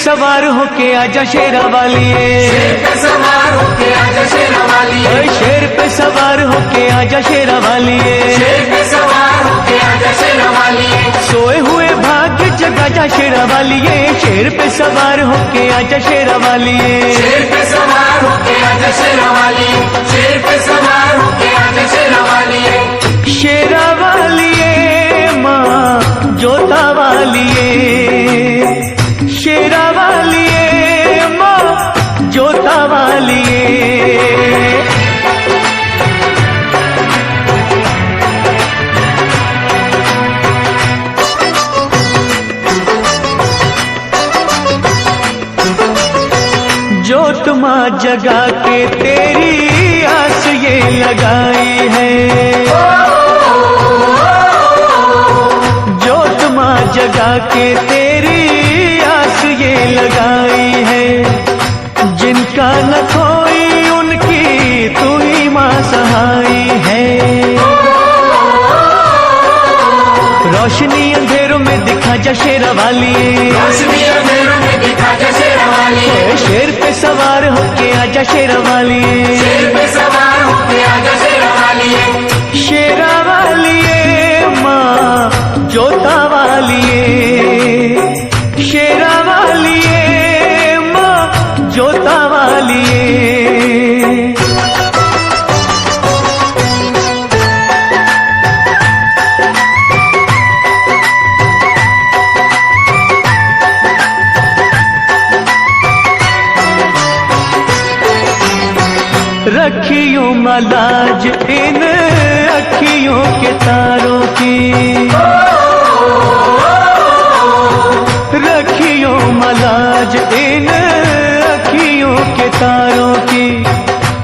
सवार होके आजा शेरा वालिए, शेर पे सवार होके आजा शेरा वालिए, शेर पे सवार होके आजा शेरा वालिए, शेर पे सवार होके आजा शेरा वालिए, सोए हुए भाग्य जगा जा शेरा वालिए, शेर पे सवार होके आजा शेरा वालिए, शेर पे सवार होके आजा शेरा वालिए, शेर पे सवार होके आजा शेरा वालिए, शेरा वालिए माँ जोता वालिए, शेरा वालिए माँ जोता वालिए। जोत माँ जगा के तेरी आस ये लगाई है, जोत माँ जगा के तेरी आस ये लगाई है, जिनका न कोई उनकी तू ही माँ सहाई है। रोशनी अंधेरों में दिखा जा शेरा वालिए, रोशनी अंधेरों में दिखा जा शेरा वालिए, शेर पे सवार होके आजा शेरा वालिए, शेर पे सवार होके आजा शेरा वालिए, शेरा वालिए माँ जोता वालिए, शेरा वालिए माँ जोता वालिए। रखियों मलाज इन अखियों के तारों की, रखियों मलाज इन अखियों के तारों की,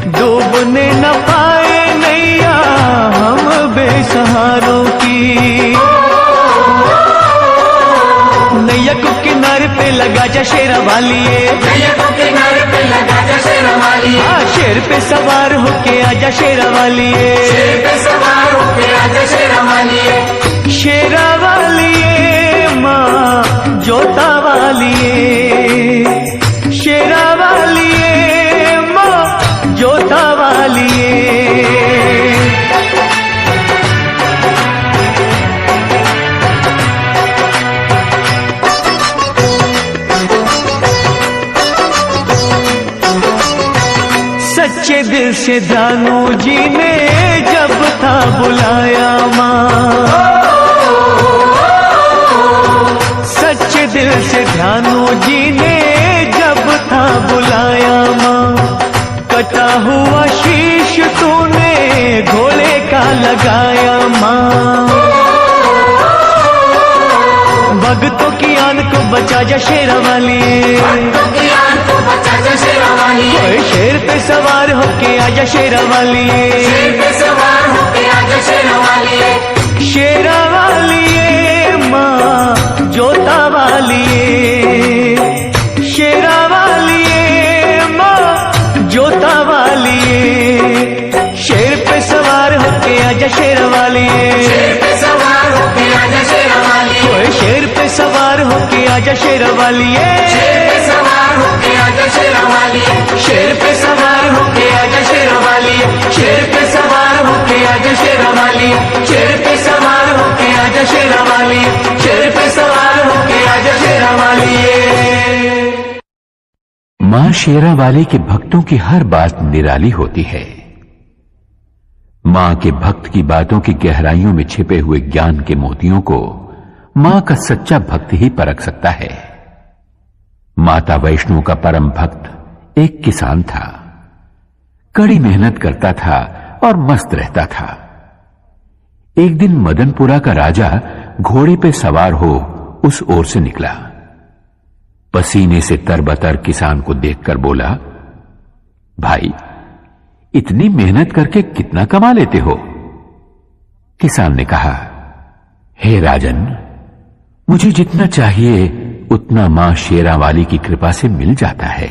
डूबने न पाए नैया हम बेसहारों की। नैया को किनारे पे लगा जा शेरा वालिए, नैया को किनारे पे लगा जा शेरा वालिए, शेर पे सवार होके आजा शेरा वालिए, शेर पे सवार होके आजा शेरा वालिए, शेरा वालिए माँ जोता वालिए, शेरा वालिए माँ जोता वालिए। सच्चे दिल से दानू जी ने जब था बुलाया माँ, सच्चे दिल से ध्यानू जी ने जब था बुलाया माँ, कटा हुआ शीश तूने घोड़े का लगाया माँ, भक्तों की आन को बचा जा शेरा वालिए, भक्तों की आन को बचा जा शेरा वालिए, शेर पे सवार होके आजा शेरा वालिए, शेर पे सवार होके आजा शेरा वालिए, शेरा वालिए माँ जोता वालिए, शेरा वालिए माँ जोता वालिए, शेर पे सवार होके आजा शेरा वालिए, शेर पे सवार होके आजा शेरा वालिए, शेर पे सवार होके आजा शेरा वालिए, शेर पे सवार होके आजा शेरा वालिए, शेर पे सवार होके आजा शेरा वालिए, शेर पे सवार होके आजा शेरा वालिए, शेर पे सवार होके आजा शेरा वालिए, शेर पे सवार होके आजा शेरा वालिए। मां शेरा वाली के भक्तों की हर बात निराली होती है। मां के भक्त की बातों की गहराइयों में छिपे हुए ज्ञान के मोतियों को मां का सच्चा भक्त ही परख सकता है। माता वैष्णो का परम भक्त एक किसान था, कड़ी मेहनत करता था और मस्त रहता था। एक दिन मदनपुरा का राजा घोड़े पे सवार हो उस ओर से निकला। पसीने से तरबतर किसान को देखकर बोला, भाई इतनी मेहनत करके कितना कमा लेते हो? किसान ने कहा, हे राजन, मुझे जितना चाहिए उतना मां शेरा वाली की कृपा से मिल जाता है।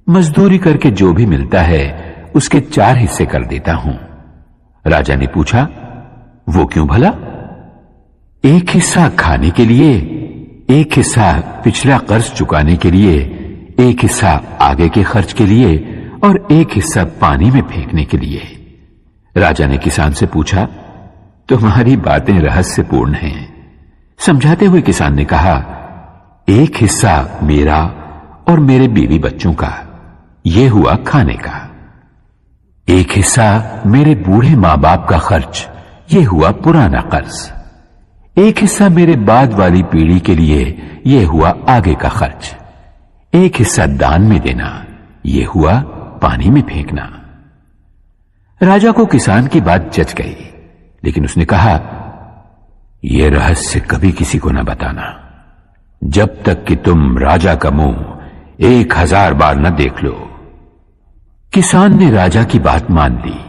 मजदूरी करके जो भी मिलता है उसके 4 हिस्से कर देता हूं। राजा ने पूछा, वो क्यों भला? 1 हिस्सा खाने के लिए, एक हिस्सा पिछला कर्ज चुकाने के लिए, एक हिस्सा आगे के खर्च के लिए और एक हिस्सा पानी में फेंकने के लिए। राजा ने किसान से पूछा, तुम्हारी बातें रहस्यपूर्ण हैं। समझाते हुए किसान ने कहा, एक हिस्सा मेरा और मेरे बीवी बच्चों का, यह हुआ खाने का। एक हिस्सा मेरे बूढ़े मां बाप का खर्च, यह हुआ पुराना कर्ज। एक हिस्सा मेरे बाद वाली पीढ़ी के लिए, यह हुआ आगे का खर्च। एक हिस्सा दान में देना, यह हुआ पानी में फेंकना। राजा को किसान की बात जच गई, लेकिन उसने कहा, यह रहस्य कभी किसी को न बताना, जब तक कि तुम राजा का मुंह 1000 बार न देख लो। किसान ने राजा की बात मान ली।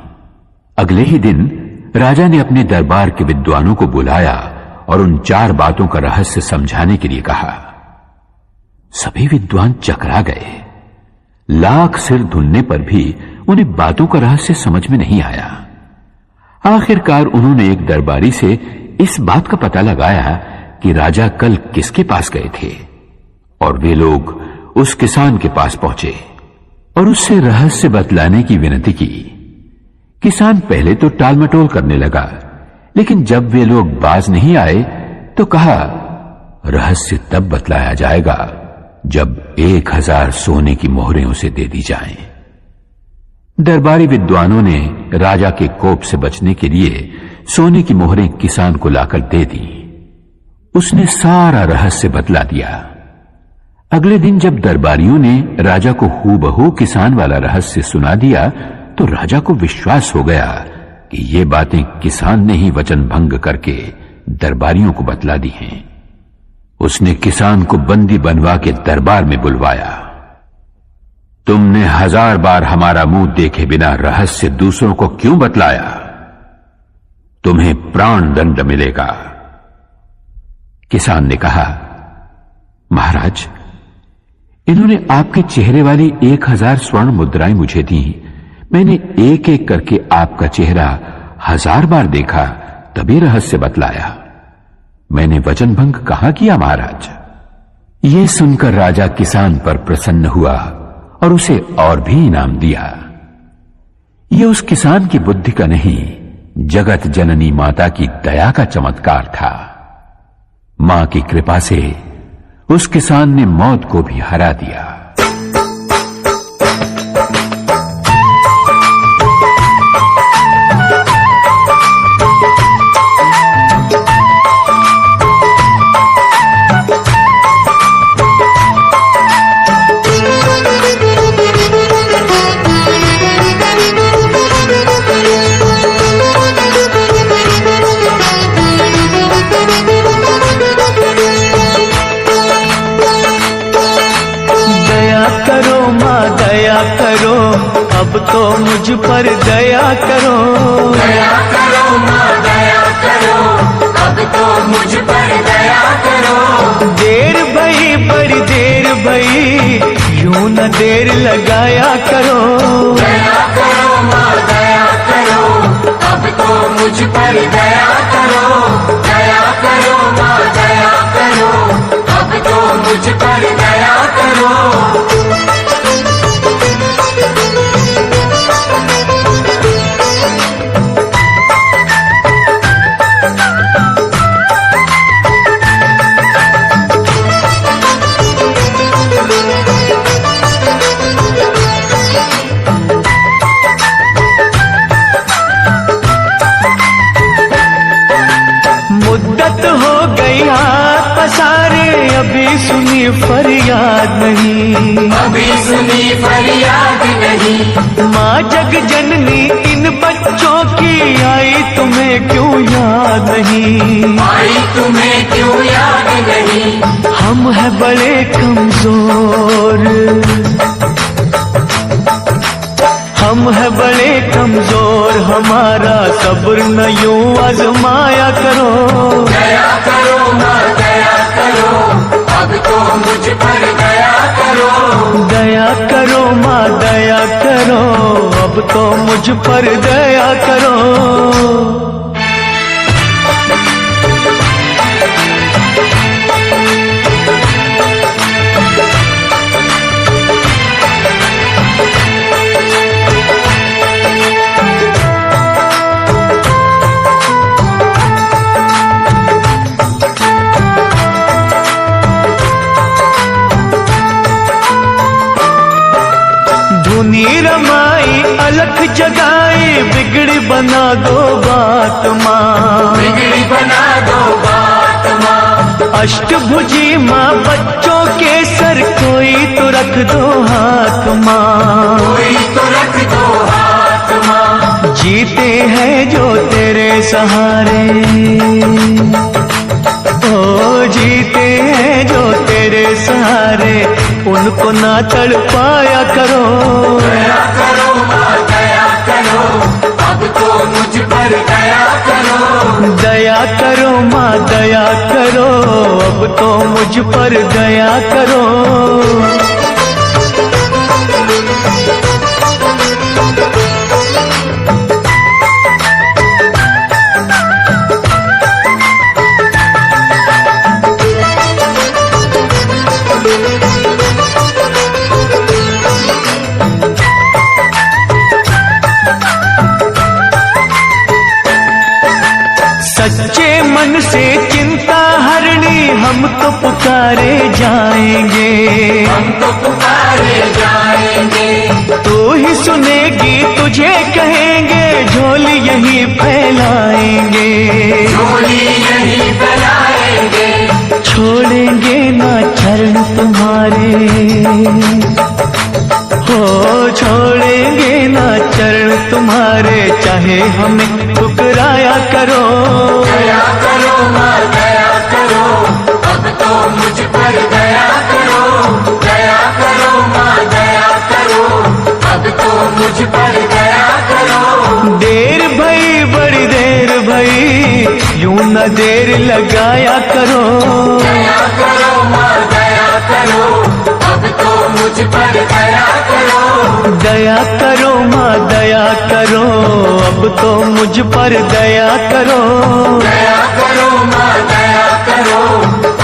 अगले ही दिन राजा ने अपने दरबार के विद्वानों को बुलाया और उन 4 बातों का रहस्य समझाने के लिए कहा। सभी विद्वान चकरा गए। लाख सिर धुनने पर भी उन्हें बातों का रहस्य समझ में नहीं आया। आखिरकार उन्होंने एक दरबारी से इस बात का पता लगाया कि राजा कल किसके पास गए थे, और वे लोग उस किसान के पास पहुंचे और उससे रहस्य बतलाने की विनती की। किसान पहले तो टालमटोल करने लगा, लेकिन जब वे लोग बाज नहीं आए तो कहा, रहस्य तब बतलाया जाएगा जब 1000 सोने की मोहरें उसे दे दी जाएं। दरबारी विद्वानों ने राजा के कोप से बचने के लिए सोने की मोहरें किसान को लाकर दे दी। उसने सारा रहस्य बतला दिया। अगले दिन जब दरबारियों ने राजा को हूबहू किसान वाला रहस्य सुना दिया तो राजा को विश्वास हो गया कि ये बातें किसान ने ही वचन भंग करके दरबारियों को बतला दी हैं। उसने किसान को बंदी बनवा के दरबार में बुलवाया। तुमने 1000 बार हमारा मुंह देखे बिना रहस्य दूसरों को क्यों बतलाया? तुम्हें प्राण दंड मिलेगा। किसान ने कहा, महाराज, इन्होंने आपके चेहरे वाली 1000 स्वर्ण मुद्राएं मुझे दी। मैंने एक एक करके आपका चेहरा 1000 बार देखा, तभी रहस्य बतलाया। मैंने वचन भंग कहां किया महाराज? यह सुनकर राजा किसान पर प्रसन्न हुआ और उसे और भी इनाम दिया। यह उस किसान की बुद्धि का नहीं, जगत जननी माता की दया का चमत्कार था। मां की कृपा से उस किसान ने मौत को भी हरा दिया। अब तो मुझ पर दया करो, दया करो माँ दया करो, अब तो मुझ पर दया करो। देर भई बड़ी देर भई, यूं न देर लगाया करो। दया करो माँ दया करो, अब तो मुझ पर दया करो। दया करो माँ दया करो, अब तो मुझ पर दया करो। मुद्दत हो गई हाथ पसारे, अभी सुनी फरियाद नहीं, अभी सुनी फरियाद नहीं। माँ जग जननी इन बच्चों की आई तुम्हें क्यों याद नहीं? आई तुम्हें क्यों याद नहीं? हम हैं बड़े कमजोर, हम हैं बड़े कमजोर, हमारा सब्र न यूं आजमाया करो। दया करो माँ दया करो, अब तो मुझ पर दया करो। दया करो माँ दया करो, अब तो मुझ पर दया करो। धुनी रमाई अलख जगाई, बिगड़ी बना दो बात माँ, बिगड़ी बना दो बात माँ। अष्टभुजी माँ बच्चों के सर कोई तो रख दो हाथ माँ, कोई तो रख दो हाथ माँ। जीते हैं जो तेरे सहारे, ओ जीते हैं जो तेरे सहारे, उनको ना तड़पाया करो। दया करो माँ दया करो, अब तो मुझ पर दया करो। दया करो माँ दया करो, अब तो मुझ पर दया करो। सच्चे मन से चिंता हरनी हम तो पुकारे जाएंगे, हम तो पुकारे जाएंगे। तू ही सुनेगी तुझे कहेंगे, झोली यही फैलाएंगे, झोली यही फैलाएंगे। छोड़ेंगे ना चरण तुम्हारे, हो छोड़ेंगे ना चरण तुम्हारे, चाहे हमें ठुकराया करो। दया करो माँ दया करो, अब तो मुझ पर दया करो। दया करो माँ दया करो, अब तो मुझ पर दया करो। देर भई बड़ी देर भई, यूं न देर लगाया करो। दया करो माँ दया करो, अब तो मुझ पर दया करो। दया करो माँ दया करो, अब तो मुझ पर दया करो। दया करो माँ दया करो,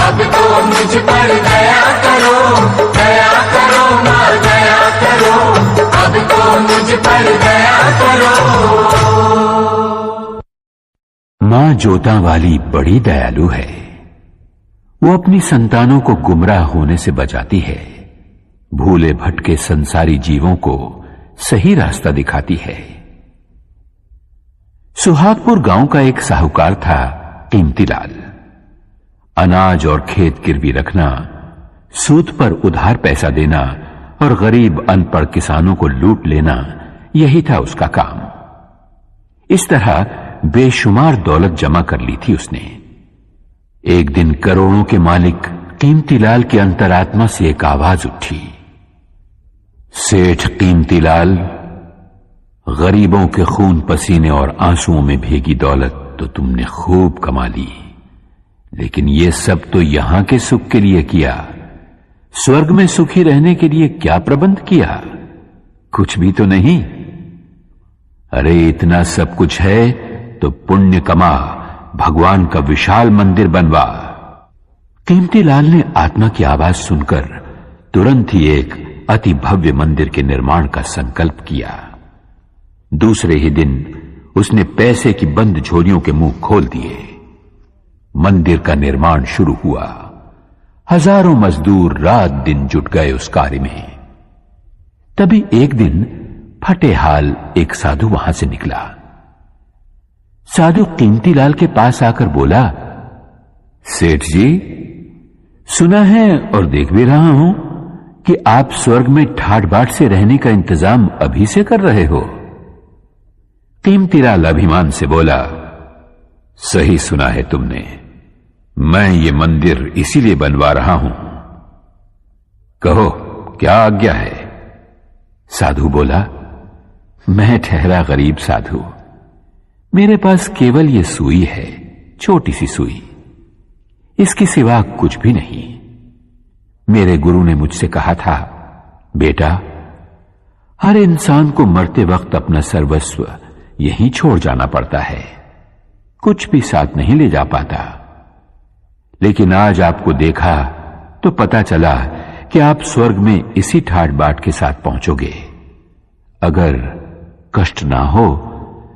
अब तो मुझ पर दया करो। दया करो माँ दया करो, अब तो मुझ पर दया करो। मां जोता वाली बड़ी दयालु है। वो अपनी संतानों को गुमराह होने से बचाती है, भूले भटके संसारी जीवों को सही रास्ता दिखाती है। सुहागपुर गांव का एक साहूकार था कीमतीलाल। अनाज और खेत गिरवी रखना, सूद पर उधार पैसा देना और गरीब अनपढ़ किसानों को लूट लेना, यही था उसका काम। इस तरह बेशुमार दौलत जमा कर ली थी उसने। एक दिन करोड़ों के मालिक कीमतीलाल की अंतरात्मा से एक आवाज उठी, सेठ कीमतीलाल, गरीबों के खून पसीने और आंसुओं में भीगी दौलत तो तुमने खूब कमा ली, लेकिन ये सब तो यहां के सुख के लिए किया, स्वर्ग में सुखी रहने के लिए क्या प्रबंध किया? कुछ भी तो नहीं। अरे इतना सब कुछ है तो पुण्य कमा, भगवान का विशाल मंदिर बनवा। कीमतीलाल ने आत्मा की आवाज सुनकर तुरंत ही एक अति भव्य मंदिर के निर्माण का संकल्प किया। दूसरे ही दिन उसने पैसे की बंद झोलियों के मुंह खोल दिए। मंदिर का निर्माण शुरू हुआ। हजारों मजदूर रात दिन जुट गए उस कार्य में। तभी एक दिन फटे हाल एक साधु वहां से निकला। साधु कीमतीलाल के पास आकर बोला, सेठ जी, सुना है और देख भी रहा हूं कि आप स्वर्ग में ठाट बाट से रहने का इंतजाम अभी से कर रहे हो। कीमतीलाल अभिमान से बोला, सही सुना है तुमने, मैं ये मंदिर इसीलिए बनवा रहा हूं। कहो क्या आज्ञा है? साधु बोला, मैं ठहरा गरीब साधु, मेरे पास केवल ये सुई है, छोटी सी सुई, इसके सिवा कुछ भी नहीं। मेरे गुरु ने मुझसे कहा था, बेटा, हर इंसान को मरते वक्त अपना सर्वस्व यहीं छोड़ जाना पड़ता है, कुछ भी साथ नहीं ले जा पाता। लेकिन आज आपको देखा तो पता चला कि आप स्वर्ग में इसी ठाट बाट के साथ पहुंचोगे। अगर कष्ट ना हो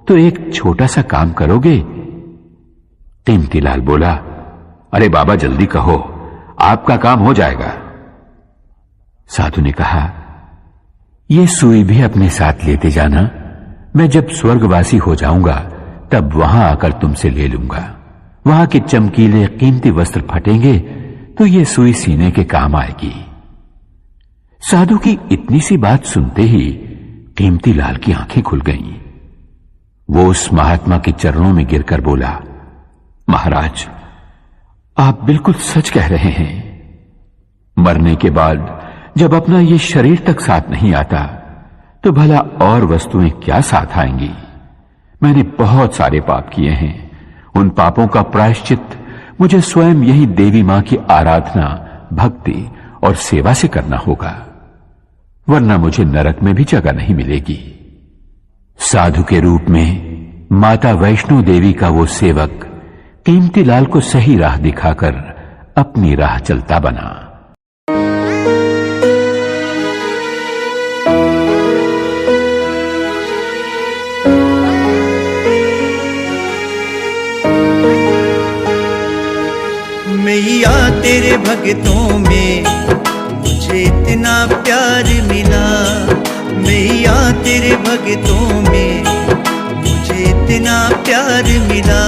तो एक छोटा सा काम करोगे? कीमतीलाल बोला, अरे बाबा जल्दी कहो, आपका काम हो जाएगा। साधु ने कहा, ये सुई भी अपने साथ लेते जाना। मैं जब स्वर्गवासी हो जाऊंगा तब वहां आकर तुमसे ले लूंगा। वहां के चमकीले कीमती वस्त्र फटेंगे तो ये सुई सीने के काम आएगी। साधु की इतनी सी बात सुनते ही कीमती लाल की आंखें खुल गईं। वो उस महात्मा के चरणों में गिरकर बोला, महाराज, आप बिल्कुल सच कह रहे हैं। मरने के बाद जब अपना ये शरीर तक साथ नहीं आता तो भला और वस्तुएं क्या साथ आएंगी। मैंने बहुत सारे पाप किए हैं। उन पापों का प्रायश्चित मुझे स्वयं यही देवी मां की आराधना, भक्ति और सेवा से करना होगा, वरना मुझे नरक में भी जगह नहीं मिलेगी। साधु के रूप में माता वैष्णो देवी का वो सेवक कीमती लाल को सही राह दिखाकर अपनी राह चलता बना। मैया तेरे भक्तों में मुझे इतना प्यार मिला। मैया तेरे भक्तों में मुझे इतना प्यार मिला।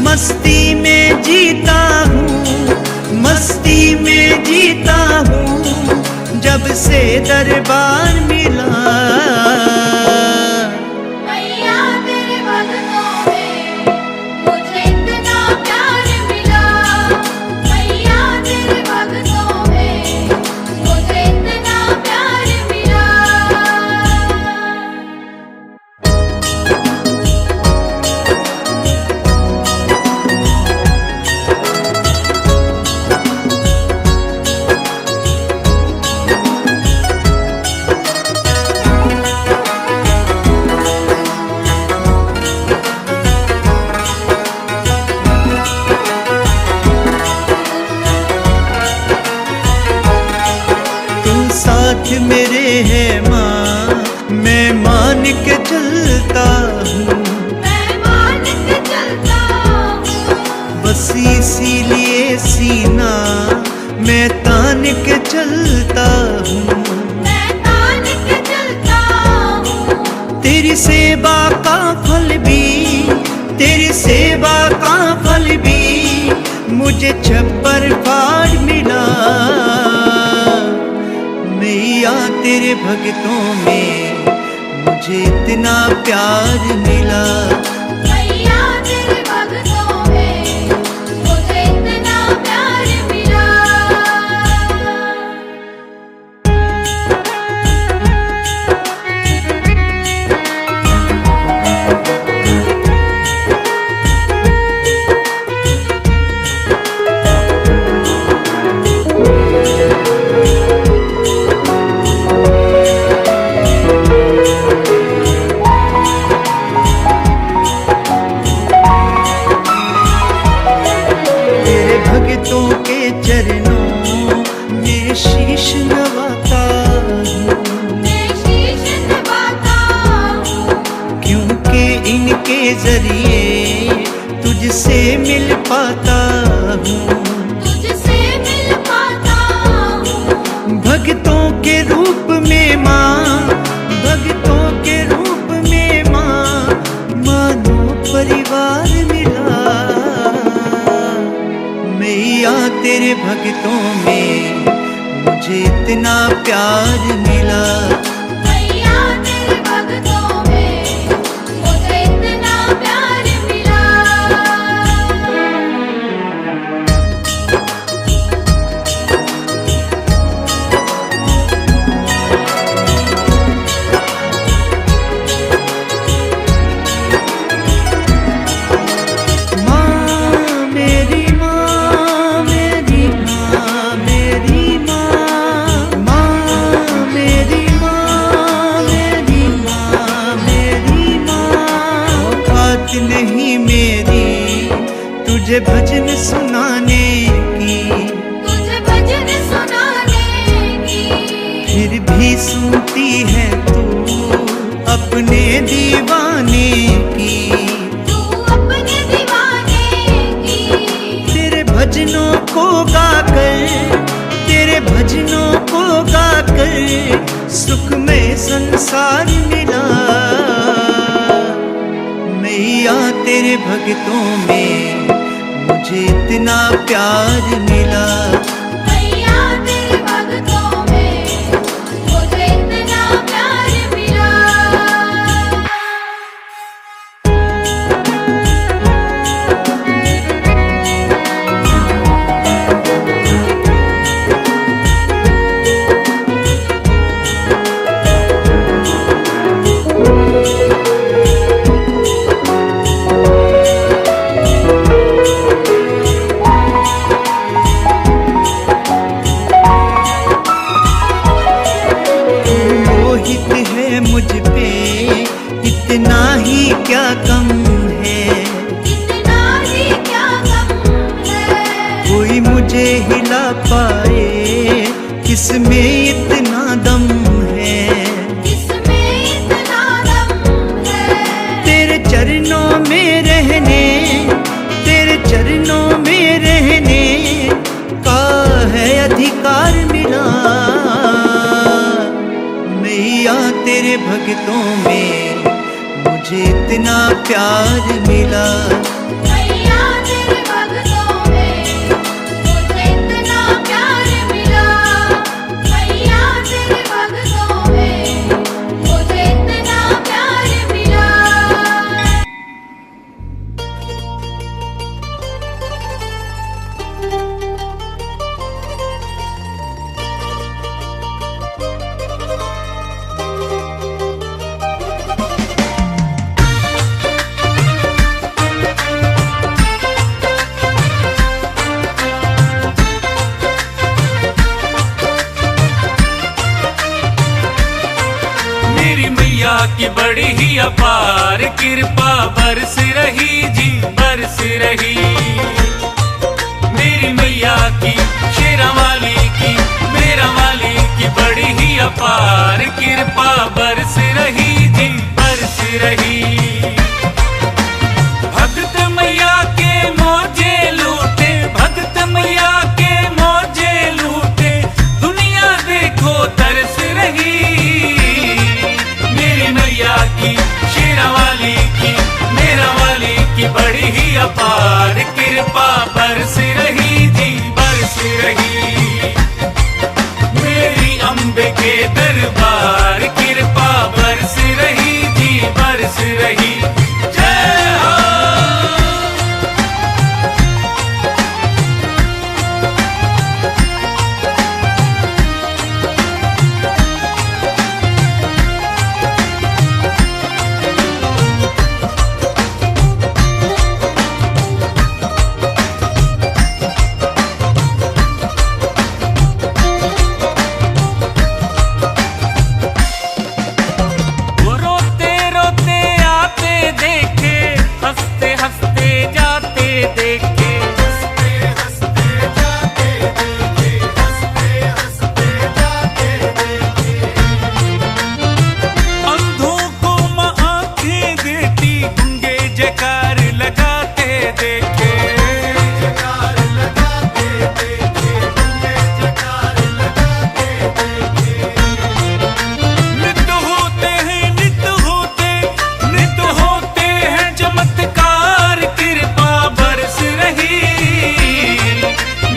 मस्ती में जीता हूँ, मस्ती में जीता हूँ, जब से दरबार मिला। मेरे है माँ, मैं मान के चलता हूँ, मैं मान के चलता हूँ। बस इसीलिए सीना मैं तान के चलता हूँ, मैं तान के चलता हूँ। तेरी सेवा का फल भी, तेरी सेवा का फल भी मुझे छप्पर फाड़ मिला। मैया तेरे भक्तों में मुझे इतना प्यार मिला। मैया तेरे भक्तों में मुझे इतना प्यार मिला। चरणों में शीश नवाता हूँ, मैं शीश नवाता हूँ। क्योंकि इनके जरिए तुझसे मिल पाता हूँ, तुझसे मिल पाता हूँ। भक्तों के रूप में माँ, भक्तों के रूप में माँ, मानो परिवार मिला। मैया तेरे भक्तों में मुझे इतना प्यार मिला। मैया तेरे भक्तों में मुझे इतना प्यार मिला। नहीं मेरी तुझे भजन सुनाने की, तुझे भजन सुनाने की, फिर भी सुनती है तू अपने दीवाने की। तू अपने दीवाने की, तेरे भजनों को गाकर, तेरे भजनों को गाकर सुख में संसार मिला। मैया तेरे भक्तों में मुझे इतना प्यार मिला। मैया तेरे भक्तों में मुझे इतना प्यार मिला। मुझ पे इतना ही क्या कम है, इतना ही क्या कम है। कोई मुझे हिला पाए किसमें इतना दम है, किसमें इतना दम है। तेरे चरणों में रहने, तेरे चरणों में रहने का है अधिकार मिला। मैया तेरे भक्तों में मुझे इतना प्यार मिला। मैया तेरे भक्तों में मुझे इतना प्यार मिला। मैया तेरे भक्तों में मुझे इतना प्यार मिला। मेरी मैया की बड़ी ही अपार कृपा बरस रही जी बरस रही। मेरी मैया की शेरा वाली की मेरा वाली की बड़ी ही अपार कृपा बरस रही जी बरस रही। भक्त मैया के मौजे लूटे, भक्त मैया के मौजे लूटे, दुनिया देखो तरस रही। मेरी मैया की शेरा वाली की मेरा वाली की बड़ी ही अपार कृपा बरस रही जी बरस रही। मेरी अम्बे के दरबार कृपा बरस रही जी बरस रही। जय हो। वो रोते रोते आते देखे, हंसते हंसते जाते देखे। हंसते हंसते जाते देखे, हंसते हंसते जाते देखे। अंधों को माँ आँखें देती, गूंगे जयकार लगाते देखे। जयकार लगाते देखे, गूंगे जयकार लगाते देखे। नित होते हैं चमत्कार कृपा बरस रही।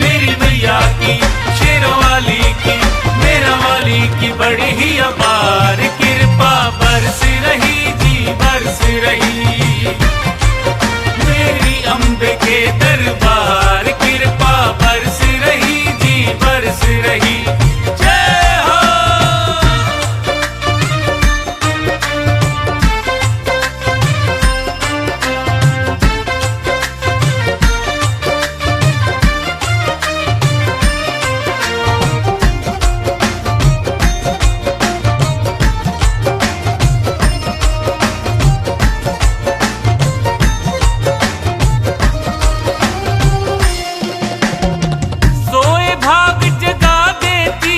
मेरी मैया की शेरों वाली की मेरा वाली की बड़ी ही अपार कृपा बरस रही जी बरस रही। मेरी अम्बे के दरबार कृपा बरस रही जी बरस रही। जय हो। सोए भाग जगा देती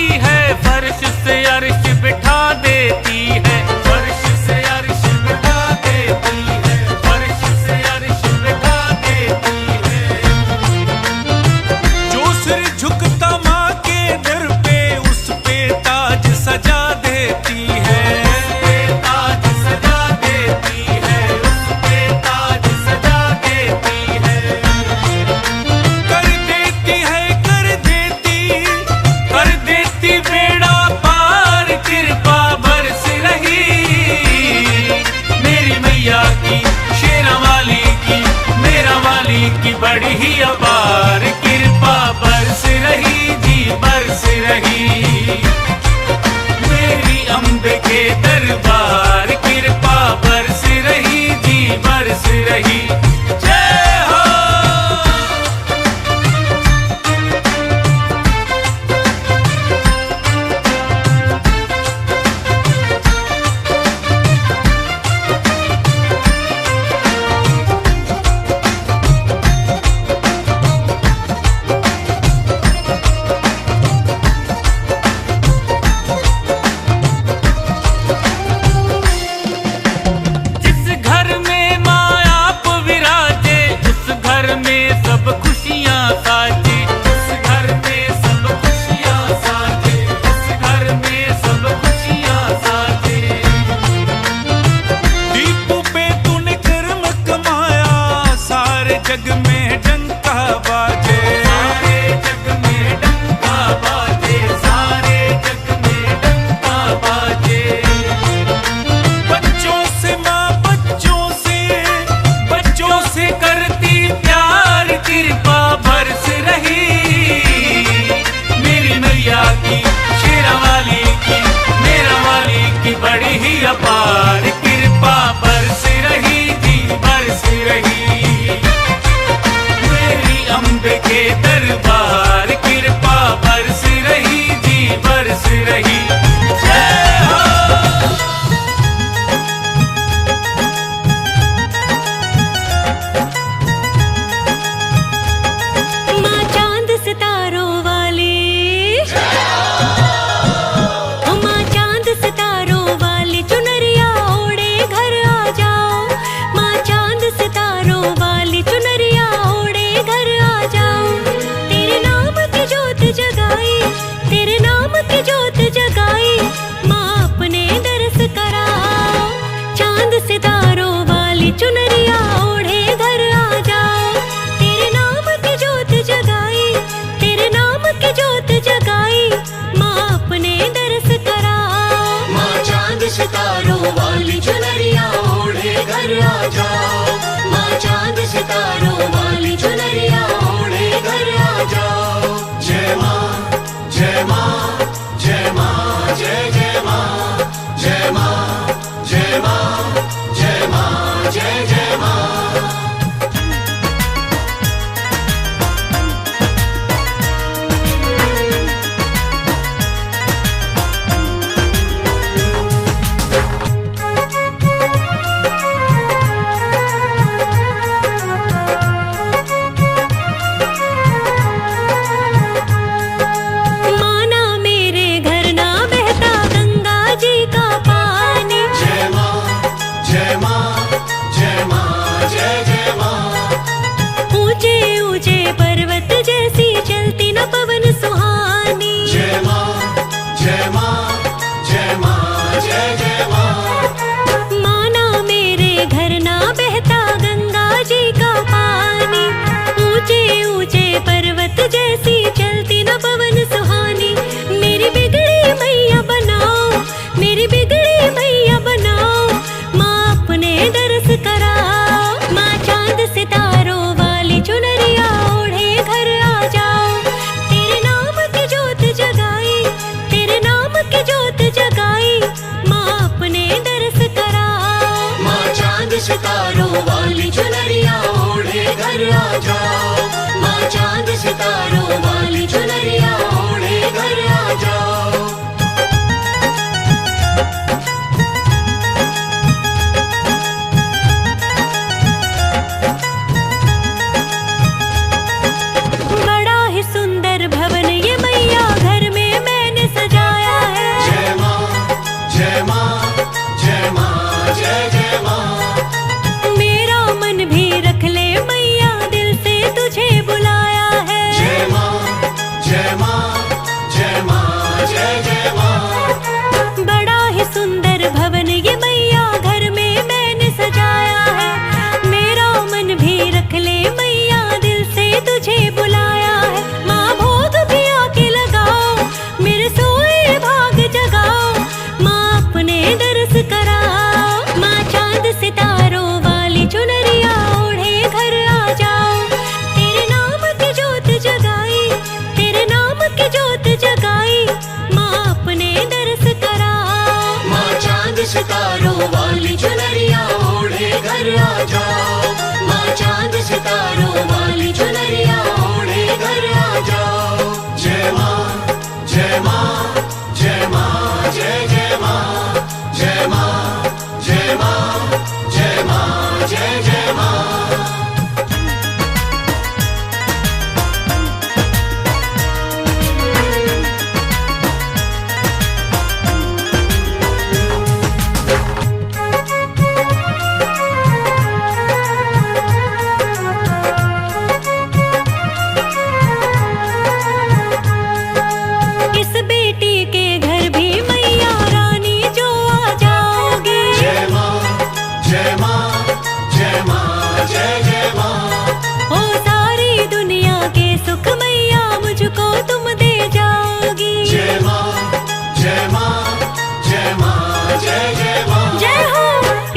बड़ी ही अपार कृपा बरस रही जी बरस रही। मेरी अम्बे के दरबार कृपा बरस रही जी बरस रही। जय हो। जग में डंका बाजे, सारे जग में डंका बाजे, सारे जग में डंका बाजे। बच्चों से माँ बच्चों से करती प्यार कृपा बरस रही। मेरी मैया की शेरा वाली की मेरा वाली की बड़ी ही अपार कृपा बरस रही जी बरस रही। अम्बे के दरबार कृपा बरस रही जी बरस रही। जय हो। माँ चांद सितारों वाली, माँ चांद सितारों वाली चुनरिया ओढ़े घर आ जाओ। माँ चांद सितारों वाली चुनरिया तेरे नाम की जोत जगाई माँ अपने दरस कराओ। चांद सितारों वाली चुनरिया ओढ़े घर आ जाओ। तेरे नाम की जोत जगाई तेरे नाम की जोत जगाई माँ अपने दरस कराओ। माँ चांद सितारों वाली चुनरिया ओढ़े घर आ जाओ। माँ चांद सितारों वाली चुनरिया ओढ़े घर आ जाओ। जय माँ जय माँ जय माँ जय जय माँ जय माँ जय माँ जय माँ जय जय माँ। सितारों वाली चुनरिया ओढ़े घर आ जाओ। माँ चांद सितारों वाली चुनरिया ओढ़े घर आ जाओ। बड़ा ही सुंदर भवन ये मैया घर में मैंने सजाया है। जय माँ जय माँ जय माँ जय जय माँ। मेरा मन भी रख ले मैया दिल से तुझे बुलाया है। जय माँ जय माँ जय माँ जय जय जय माँ। इस बेटी के घर भी मैया रानी जो आ जाओगे। जय माँ जय माँ जय माँ जय जय माँ। ओ सारी दुनिया के सुख मैया मुझको तुम दे जाओगी। जय माँ जय माँ जय माँ जय जय माँ। जय हो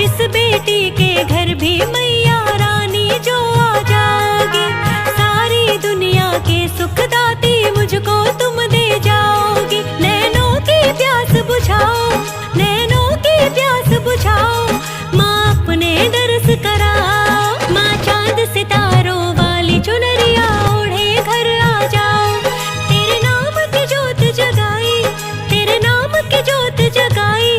इस बेटी के घर भी मैया रानी जो आ जाओगी। सारी दुनिया के सुख दाती मुझको तुम दे जाओगी। नैनों की प्यास बुझाओ, नैनों की प्यास बुझाओ, माँ अपने दर्श कराओ। माँ चांद सितारों वाली चुनरिया ओढ़े घर आ जाओ। तेरे नाम की जोत जगाई, तेरे नाम की जोत जगाई,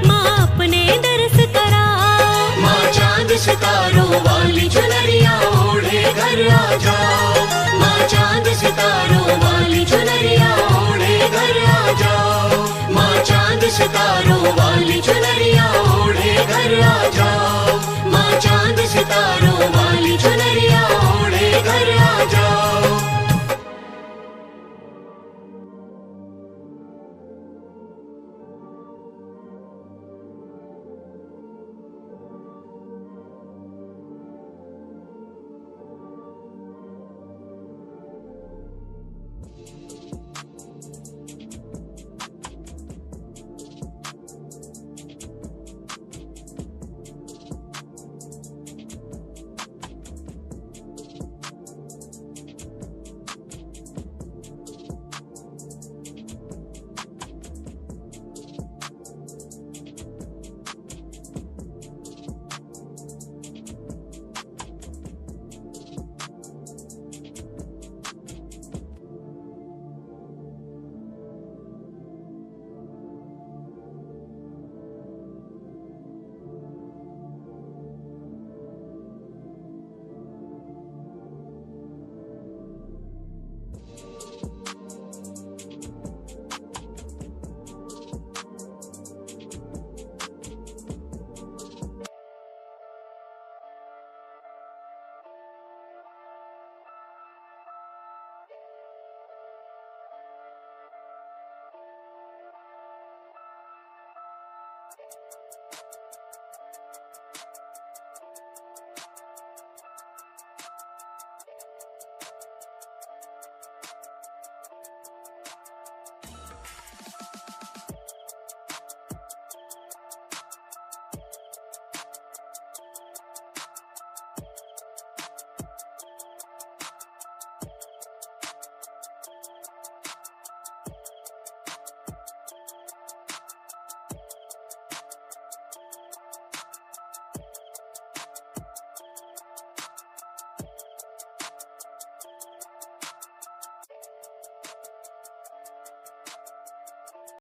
माँ अपने दर्श कराओ। माँ चांद सितारों वाली चुनरिया ओढ़े घर आ जाओ। माँ चांद सितारों वाली चुनरिया ओढ़े घर आ जाओ। माँ चांद सितारों वाली चुनरिया ओढ़े घर आ जाओ। माँ चांद सितारों वाली चुनरिया ओढ़े घर आ जाओ।